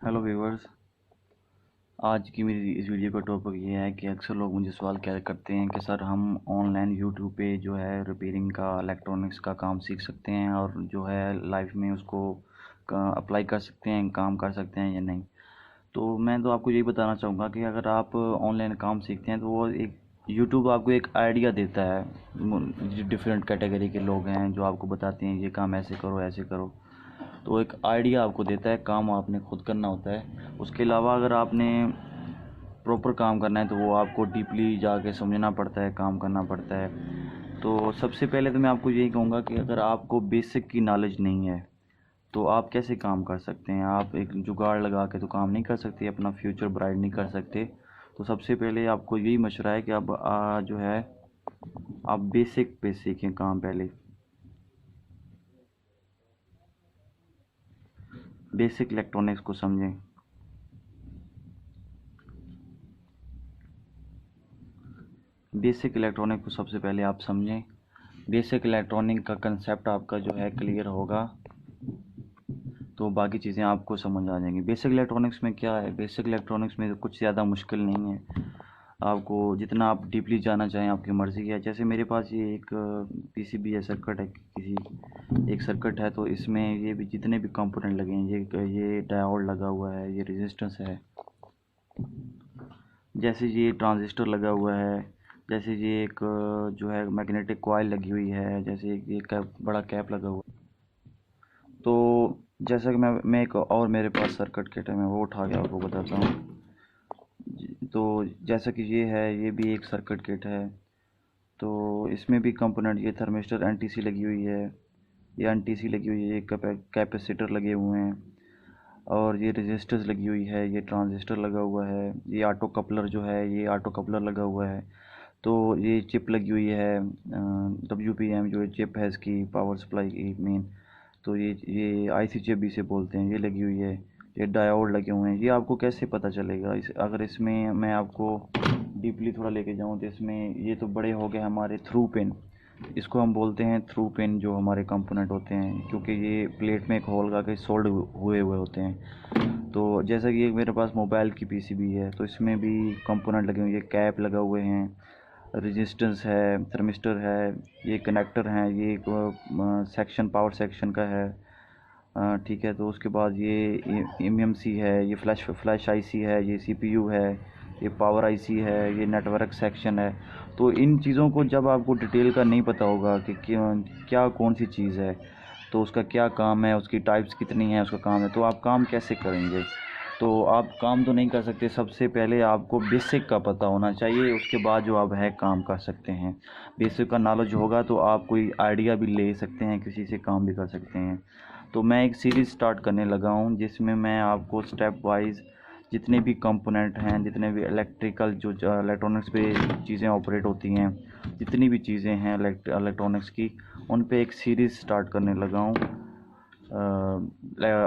Hello viewers. आज की मेरी इस वीडियो का टॉपिक ये है कि अक्सर लोग मुझे सवाल क्या करते हैं कि सर हम ऑनलाइन यूट्यूब पे जो है रिपेयरिंग का इलेक्ट्रॉनिक्स का काम सीख सकते हैं और जो है लाइफ में उसको अप्लाई कर सकते हैं, काम कर सकते हैं या नहीं। तो मैं तो आपको यही बताना चाहूँगा कि अगर आप ऑनलाइन काम सीखते हैं तो वो एक यूट्यूब आपको एक आइडिया देता है। डिफरेंट कैटेगरी के लोग हैं जो आपको बताते हैं ये काम ऐसे करो ऐसे करो, तो एक आइडिया आपको देता है। काम आपने खुद करना होता है। उसके अलावा अगर आपने प्रॉपर काम करना है तो वो आपको डीपली जाके समझना पड़ता है, काम करना पड़ता है। तो सबसे पहले तो मैं आपको यही कहूँगा कि अगर आपको बेसिक की नॉलेज नहीं है तो आप कैसे काम कर सकते हैं। आप एक जुगाड़ लगा के तो काम नहीं कर सकते, अपना फ्यूचर ब्राइट नहीं कर सकते। तो सबसे पहले आपको यही मशवरा है कि आप जो है आप बेसिक पे सीखें काम पहले। बेसिक इलेक्ट्रॉनिक्स को समझें। बेसिक इलेक्ट्रॉनिक को सबसे पहले आप समझें। बेसिक इलेक्ट्रॉनिक का कंसेप्ट आपका जो है क्लियर होगा तो बाकी चीज़ें आपको समझ आ जाएंगी। बेसिक इलेक्ट्रॉनिक्स में क्या है, बेसिक इलेक्ट्रॉनिक्स में कुछ ज़्यादा मुश्किल नहीं है। आपको जितना आप डीपली जाना चाहें आपकी मर्ज़ी है। जैसे मेरे पास ये एक पीसीबी है, सर्किट है, किसी एक सर्किट है, तो इसमें ये भी जितने भी कंपोनेंट लगे हैं, ये डायोड लगा हुआ है, ये रेजिस्टेंस है, जैसे ये ट्रांजिस्टर लगा हुआ है, जैसे ये एक जो है मैग्नेटिक कॉइल लगी हुई है, जैसे ये कैप, बड़ा कैप लगा हुआ है। तो जैसा कि मैं एक और मेरे पास सर्किट किट है, मैं वो उठा के आपको बताता हूँ। तो जैसा कि ये है, ये भी एक सर्किट किट है। तो इसमें भी कंपोनेंट, ये थर्मिस्टर एनटीसी लगी हुई है, ये एनटीसी लगी हुई है, ये कैपेसिटर लगे हुए हैं, और ये रेजिस्टर्स लगी हुई है, ये ट्रांजिस्टर लगा हुआ है, ये ऑटो कपलर जो है, ये ऑटो कपलर लगा हुआ है। तो ये चिप लगी हुई है, WPM जो चिप है इसकी पावर सप्लाई की मेन। तो ये आईसी चिप भी से बोलते हैं, ये लगी हुई है। ये डायोड लगे हुए हैं। ये आपको कैसे पता चलेगा, अगर इसमें मैं आपको डीपली थोड़ा लेके जाऊँ तो इसमें ये तो बड़े हो गए हमारे थ्रू पिन। इसको हम बोलते हैं थ्रू पिन जो हमारे कंपोनेंट होते हैं, क्योंकि ये प्लेट में एक होल लगा के सोल्ड हुए हुए होते हैं। तो जैसा कि एक मेरे पास मोबाइल की पीसीबी है, तो इसमें भी कंपोनेंट लगे हुए हैं, ये कैप लगा हुए हैं, रेजिस्टेंस है, थर्मिस्टर है, ये कनेक्टर हैं, ये एक सेक्शन पावर सेक्शन का है। ठीक है। तो उसके बाद ये एमएमसी है, ये फ्लैश आईसी है, ये सीपीयू है, ये पावर आईसी है, ये नेटवर्क सेक्शन है। तो इन चीज़ों को जब आपको डिटेल का नहीं पता होगा कि क्या कौन सी चीज़ है, तो उसका क्या काम है, उसकी टाइप्स कितनी है, उसका काम है, तो आप काम कैसे करेंगे। तो आप काम तो नहीं कर सकते। सबसे पहले आपको बेसिक का पता होना चाहिए, उसके बाद जो आप है काम कर सकते हैं। बेसिक का नॉलेज होगा तो आप कोई आइडिया भी ले सकते हैं, किसी से काम भी कर सकते हैं। तो मैं एक सीरीज़ स्टार्ट करने लगा हूँ जिसमें मैं आपको स्टेप वाइज जितने भी कंपोनेंट हैं, जितने भी इलेक्ट्रिकल जो इलेक्ट्रॉनिक्स पे चीज़ें ऑपरेट होती हैं, जितनी भी चीज़ें हैं इलेक्ट्रॉनिक्स की, उन पे एक सीरीज़ स्टार्ट करने लगा हूँ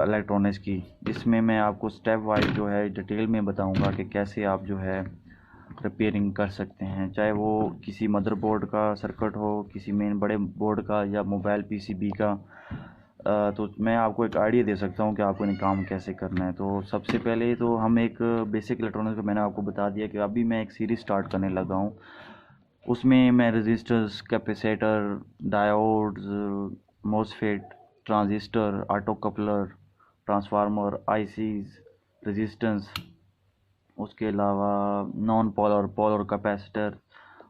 इलेक्ट्रॉनिक्स की, जिसमें मैं आपको स्टेप वाइज जो है डिटेल में बताऊंगा कि कैसे आप जो है रिपेयरिंग कर सकते हैं। चाहे वो किसी मदरबोर्ड का सर्किट हो, किसी मेन बड़े बोर्ड का, या मोबाइल पीसीबी का। तो मैं आपको एक आइडिया दे सकता हूँ कि आपको इन्हें काम कैसे करना है। तो सबसे पहले तो हम एक बेसिक इलेक्ट्रॉनिक्स का मैंने आपको बता दिया कि अभी मैं एक सीरीज़ स्टार्ट करने लगा हूँ। उसमें मैं registers, capacitor, diodes, MOSFET, transistor, auto coupler, transformer, ICs, resistance, उसके अलावा नॉन पोलर, पोलर कैपेसिटर।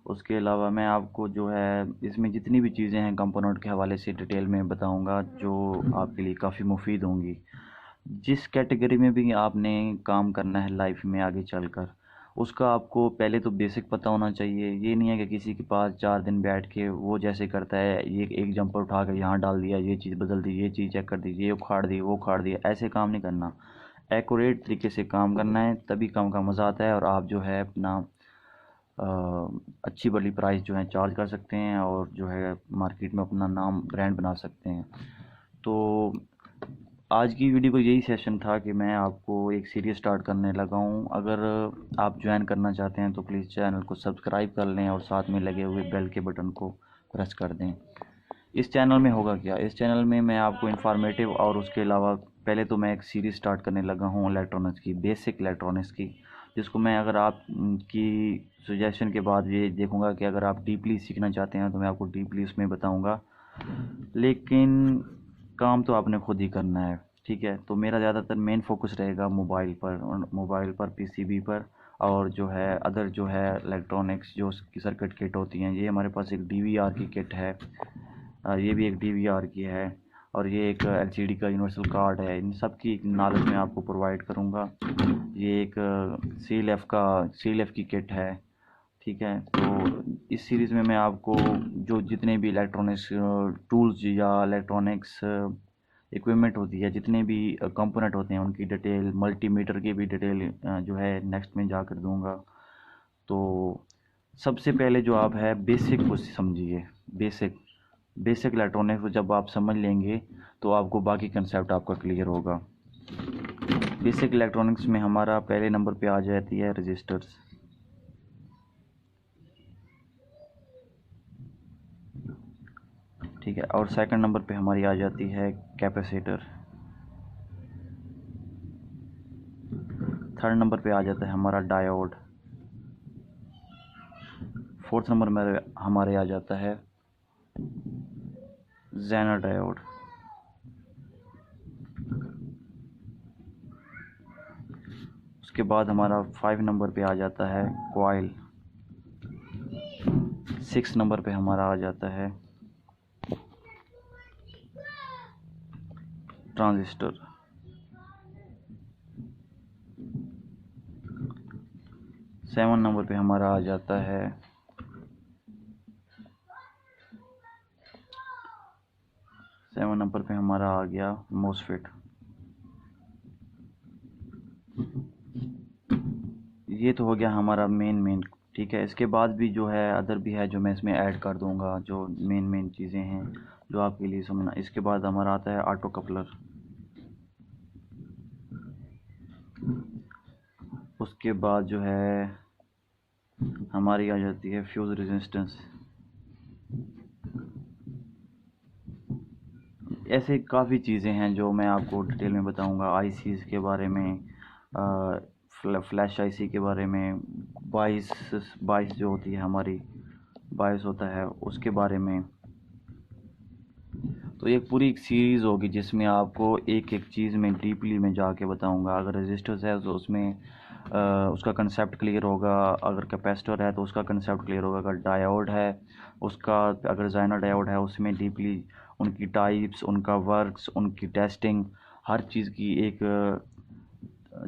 उसके अलावा मैं आपको जो है इसमें जितनी भी चीज़ें हैं कंपोनेंट के हवाले से डिटेल में बताऊंगा, जो आपके लिए काफ़ी मुफीद होंगी। जिस कैटेगरी में भी आपने काम करना है लाइफ में आगे चलकर, उसका आपको पहले तो बेसिक पता होना चाहिए। ये नहीं है कि किसी के पास 4 दिन बैठ के वो जैसे करता है, ये एक जंपर उठा कर यहाँ डाल दिया, ये चीज़ बदल दी, ये चीज़ चेक कर दी, ये उखाड़ दी, वो उखाड़ दिया, ऐसे काम नहीं करना। एक्यूरेट तरीके से काम करना है, तभी काम का मज़ा आता है और आप जो है अपना अ, अच्छी बड़ी प्राइस जो है चार्ज कर सकते हैं और जो है मार्केट में अपना नाम ब्रांड बना सकते हैं। तो आज की वीडियो को यही सेशन था कि मैं आपको एक सीरीज़ स्टार्ट करने लगा हूँ। अगर आप ज्वाइन करना चाहते हैं तो प्लीज़ चैनल को सब्सक्राइब कर लें और साथ में लगे हुए बेल के बटन को प्रेस कर दें। इस चैनल में होगा क्या, इस चैनल में मैं आपको इन्फॉर्मेटिव और उसके अलावा पहले तो मैं एक सीरीज़ स्टार्ट करने लगा हूँ इलेक्ट्रॉनिक्स की, बेसिक इलेक्ट्रॉनिक्स की, जिसको मैं अगर आप की सजेशन के बाद ये देखूँगा कि अगर आप डीपली सीखना चाहते हैं तो मैं आपको डीपली उसमें बताऊँगा, लेकिन काम तो आपने खुद ही करना है। ठीक है, तो मेरा ज़्यादातर मेन फोकस रहेगा मोबाइल पर, और मोबाइल पर, पीसीबी पर, और जो है अदर जो है इलेक्ट्रॉनिक्स जो की सर्किट किट होती हैं। ये हमारे पास एक डीवीआर की किट है, ये भी एक डीवीआर की है, और ये एक एलसीडी का यूनिवर्सल कार्ड है। इन सब की नॉलेज मैं आपको प्रोवाइड करूँगा। ये एक सी एल एफ की किट है। ठीक है, तो इस सीरीज़ में मैं आपको जो जितने भी इलेक्ट्रॉनिक्स टूल्स या इलेक्ट्रॉनिक्स इक्विपमेंट होती है, जितने भी कंपोनेंट होते हैं, उनकी डिटेल, मल्टीमीटर की भी डिटेल जो है नेक्स्ट में जाकर दूंगा। तो सबसे पहले जो आप है बेसिक को समझिए। बेसिक बेसिक इलेक्ट्रॉनिक्स को जब आप समझ लेंगे तो आपको बाकी कंसेप्ट आपका क्लियर होगा। बेसिक इलेक्ट्रॉनिक्स में हमारा पहले नंबर पे आ जाती है रजिस्टर्स। ठीक है, और सेकंड नंबर पे हमारी आ जाती है कैपेसिटर। थर्ड नंबर पे आ जाता है हमारा डायोड। फोर्थ नंबर में हमारे आ जाता है जेनर डायोड। उसके बाद हमारा 5 नंबर पे आ जाता है कॉइल। 6 नंबर पे हमारा आ जाता है ट्रांजिस्टर। 7 नंबर पे हमारा आ जाता है हमारा आ गया मोसफेट। ये तो हो गया हमारा मेन। ठीक है, इसके बाद भी जो है अदर भी है जो मैं इसमें ऐड कर दूंगा, जो मेन चीज़ें हैं जो आपके लिए समझना। इसके बाद हमारा आता है ऑटो कपलर। उसके बाद जो है हमारी आ जाती है फ्यूज रेजिस्टेंस। ऐसे काफ़ी चीज़ें हैं जो मैं आपको डिटेल में बताऊंगा। आईसीज़ के बारे में, फ्लैश आईसी के बारे में, बाइस बाइस जो होती है हमारी, बाइस होता है उसके बारे में। तो एक पूरी एक सीरीज़ होगी जिसमें आपको एक एक चीज़ में डीपली में जाके बताऊंगा। अगर रजिस्टर्स है तो उसमें उसका कंसेप्ट क्लियर होगा, अगर कैपेसिटर है तो उसका कंसेप्ट क्लियर होगा, अगर डायोड है उसका, अगर जेनर डायोड है उसमें डीपली उनकी टाइप्स, उनका वर्क्स, उनकी टेस्टिंग, हर चीज़ की एक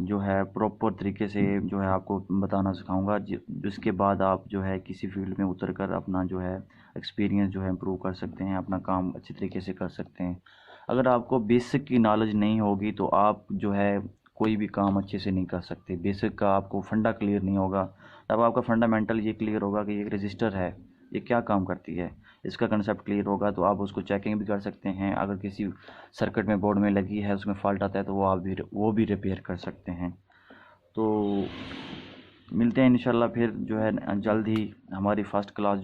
जो है प्रॉपर तरीके से जो है आपको बताना सिखाऊंगा, जिसके बाद आप जो है किसी फील्ड में उतर कर अपना जो है एक्सपीरियंस जो है इम्प्रूव कर सकते हैं, अपना काम अच्छी तरीके से कर सकते हैं। अगर आपको बेसिक की नॉलेज नहीं होगी तो आप जो है कोई भी काम अच्छे से नहीं कर सकते। बेसिक का आपको फंडा क्लियर नहीं होगा, तब आपका फंडामेंटल ये क्लियर होगा कि ये रजिस्टर है, ये क्या काम करती है, इसका कंसेप्ट क्लियर होगा तो आप उसको चेकिंग भी कर सकते हैं। अगर किसी सर्किट में, बोर्ड में लगी है, उसमें फॉल्ट आता है तो वो भी रिपेयर कर सकते हैं। तो मिलते हैं इंशाल्लाह फिर जो है जल्द ही हमारी फर्स्ट क्लास जो